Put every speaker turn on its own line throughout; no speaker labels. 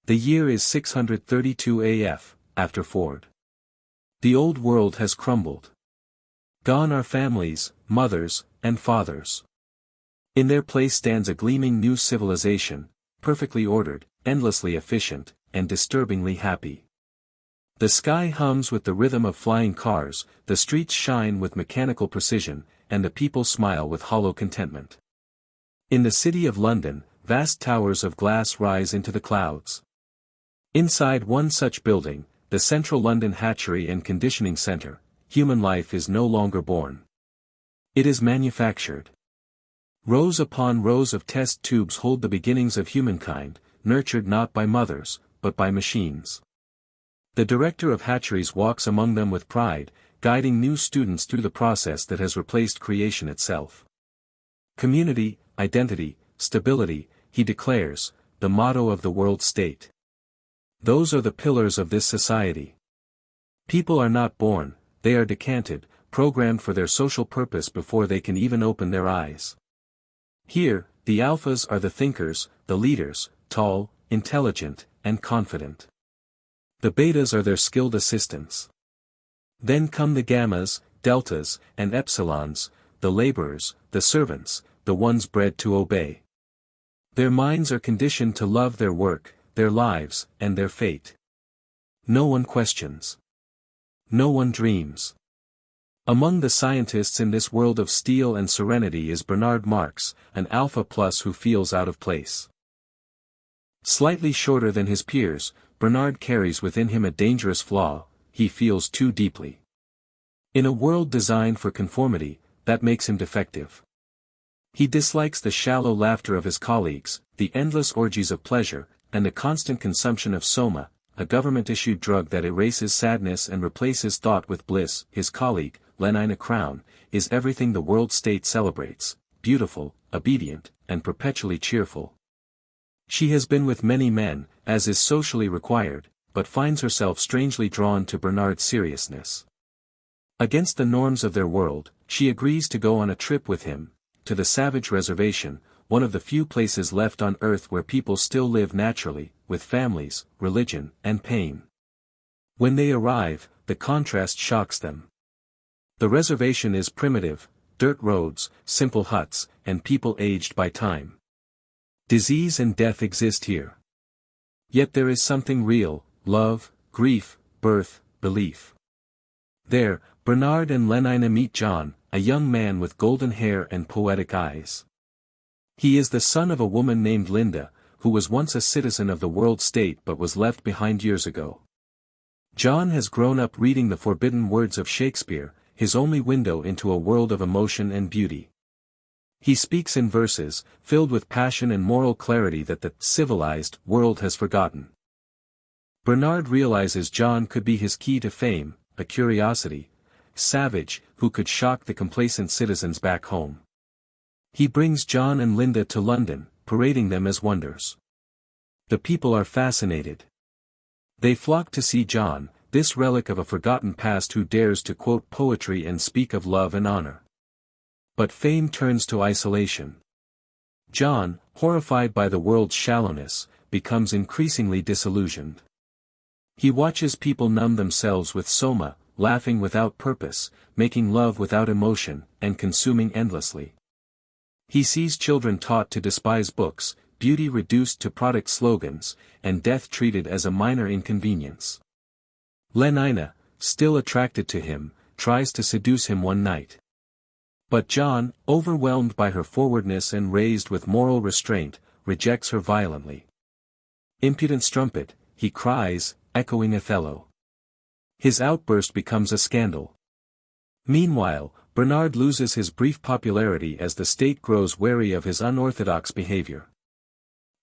The year is 632 AF, after Ford. The old world has crumbled. Gone are families, mothers, and fathers. In their place stands a gleaming new civilization, perfectly ordered, endlessly efficient, and disturbingly happy. The sky hums with the rhythm of flying cars, the streets shine with mechanical precision, and the people smile with hollow contentment. In the city of London, vast towers of glass rise into the clouds. Inside one such building, the Central London Hatchery and Conditioning Centre, human life is no longer born. It is manufactured. Rows upon rows of test tubes hold the beginnings of humankind, nurtured not by mothers, but by machines. The director of hatcheries walks among them with pride, guiding new students through the process that has replaced creation itself. Community, identity, stability, he declares, the motto of the world state. Those are the pillars of this society. People are not born, they are decanted, programmed for their social purpose before they can even open their eyes. Here, the alphas are the thinkers, the leaders, tall, intelligent, and confident. The betas are their skilled assistants. Then come the gammas, deltas, and epsilons, the laborers, the servants, the ones bred to obey. Their minds are conditioned to love their work, their lives, and their fate. No one questions. No one dreams. Among the scientists in this world of steel and serenity is Bernard Marx, an alpha plus who feels out of place. Slightly shorter than his peers, Bernard carries within him a dangerous flaw: he feels too deeply. In a world designed for conformity, that makes him defective. He dislikes the shallow laughter of his colleagues, the endless orgies of pleasure, and the constant consumption of soma, a government-issued drug that erases sadness and replaces thought with bliss. His colleague, Lenina Crown, is everything the world state celebrates: beautiful, obedient, and perpetually cheerful. She has been with many men, as is socially required, but finds herself strangely drawn to Bernard's seriousness. Against the norms of their world, she agrees to go on a trip with him, to the savage reservation, one of the few places left on earth where people still live naturally, with families, religion, and pain. When they arrive, the contrast shocks them. The reservation is primitive: dirt roads, simple huts, and people aged by time. Disease and death exist here. Yet there is something real: love, grief, birth, belief. There, Bernard and Lenina meet John, a young man with golden hair and poetic eyes. He is the son of a woman named Linda, who was once a citizen of the world state but was left behind years ago. John has grown up reading the forbidden words of Shakespeare, his only window into a world of emotion and beauty. He speaks in verses, filled with passion and moral clarity that the civilized world has forgotten. Bernard realizes John could be his key to fame, a curiosity, savage, who could shock the complacent citizens back home. He brings John and Linda to London, parading them as wonders. The people are fascinated. They flock to see John, this relic of a forgotten past who dares to quote poetry and speak of love and honor. But fame turns to isolation. John, horrified by the world's shallowness, becomes increasingly disillusioned. He watches people numb themselves with soma, laughing without purpose, making love without emotion, and consuming endlessly. He sees children taught to despise books, beauty reduced to product slogans, and death treated as a minor inconvenience. Lenina, still attracted to him, tries to seduce him one night. But John, overwhelmed by her forwardness and raised with moral restraint, rejects her violently. "Impudent strumpet," he cries, echoing Othello. His outburst becomes a scandal. Meanwhile, Bernard loses his brief popularity as the state grows wary of his unorthodox behavior.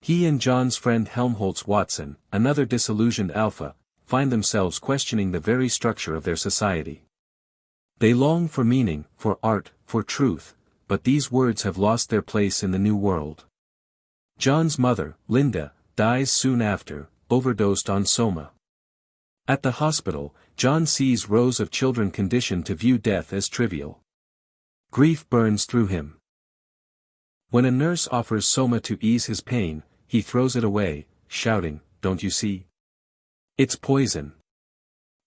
He and John's friend Helmholtz Watson, another disillusioned alpha, find themselves questioning the very structure of their society. They long for meaning, for art, for truth, but these words have lost their place in the new world. John's mother, Linda, dies soon after, overdosed on soma. At the hospital, John sees rows of children conditioned to view death as trivial. Grief burns through him. When a nurse offers soma to ease his pain, he throws it away, shouting, don't you see? It's poison.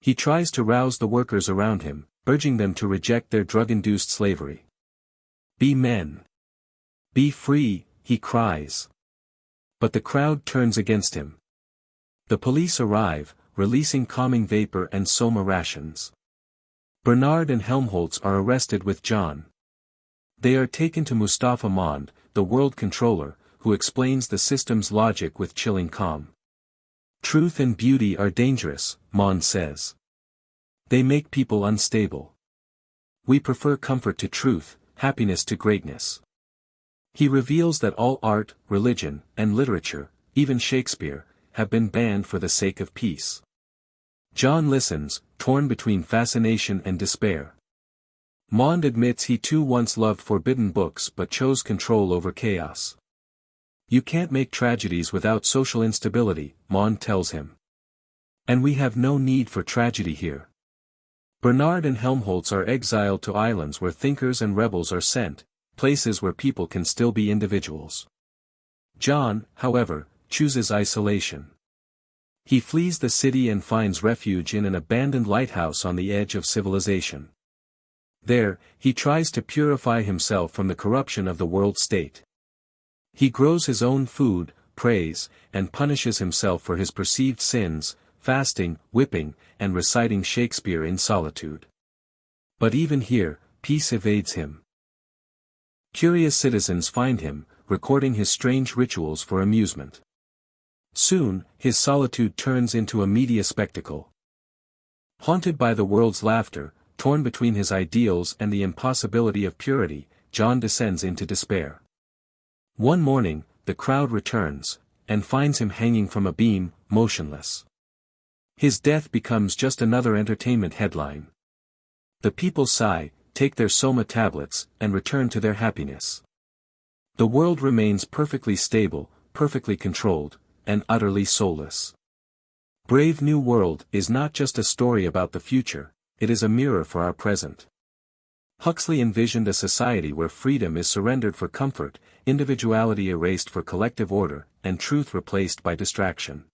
He tries to rouse the workers around him, urging them to reject their drug-induced slavery. Be men. Be free, he cries. But the crowd turns against him. The police arrive, releasing calming vapor and soma rations. Bernard and Helmholtz are arrested with John. They are taken to Mustafa Mond, the world controller, who explains the system's logic with chilling calm. Truth and beauty are dangerous, Mond says. They make people unstable. We prefer comfort to truth, happiness to greatness. He reveals that all art, religion, and literature, even Shakespeare, have been banned for the sake of peace. John listens, torn between fascination and despair. Mond admits he too once loved forbidden books but chose control over chaos. You can't make tragedies without social instability, Mond tells him. And we have no need for tragedy here. Bernard and Helmholtz are exiled to islands where thinkers and rebels are sent, places where people can still be individuals. John, however, chooses isolation. He flees the city and finds refuge in an abandoned lighthouse on the edge of civilization. There, he tries to purify himself from the corruption of the world state. He grows his own food, prays, and punishes himself for his perceived sins, fasting, whipping, and reciting Shakespeare in solitude. But even here, peace evades him. Curious citizens find him, recording his strange rituals for amusement. Soon, his solitude turns into a media spectacle. Haunted by the world's laughter, torn between his ideals and the impossibility of purity, John descends into despair. One morning, the crowd returns, and finds him hanging from a beam, motionless. His death becomes just another entertainment headline. The people sigh, take their soma tablets, and return to their happiness. The world remains perfectly stable, perfectly controlled, and utterly soulless. Brave New World is not just a story about the future, it is a mirror for our present. Huxley envisioned a society where freedom is surrendered for comfort, individuality erased for collective order, and truth replaced by distraction.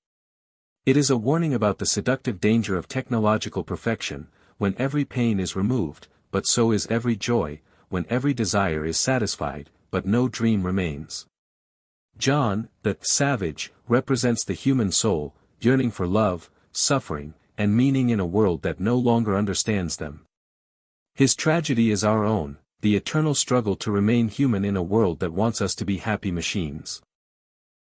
It is a warning about the seductive danger of technological perfection, when every pain is removed, but so is every joy, when every desire is satisfied, but no dream remains. John, the savage, represents the human soul, yearning for love, suffering, and meaning in a world that no longer understands them. His tragedy is our own, the eternal struggle to remain human in a world that wants us to be happy machines.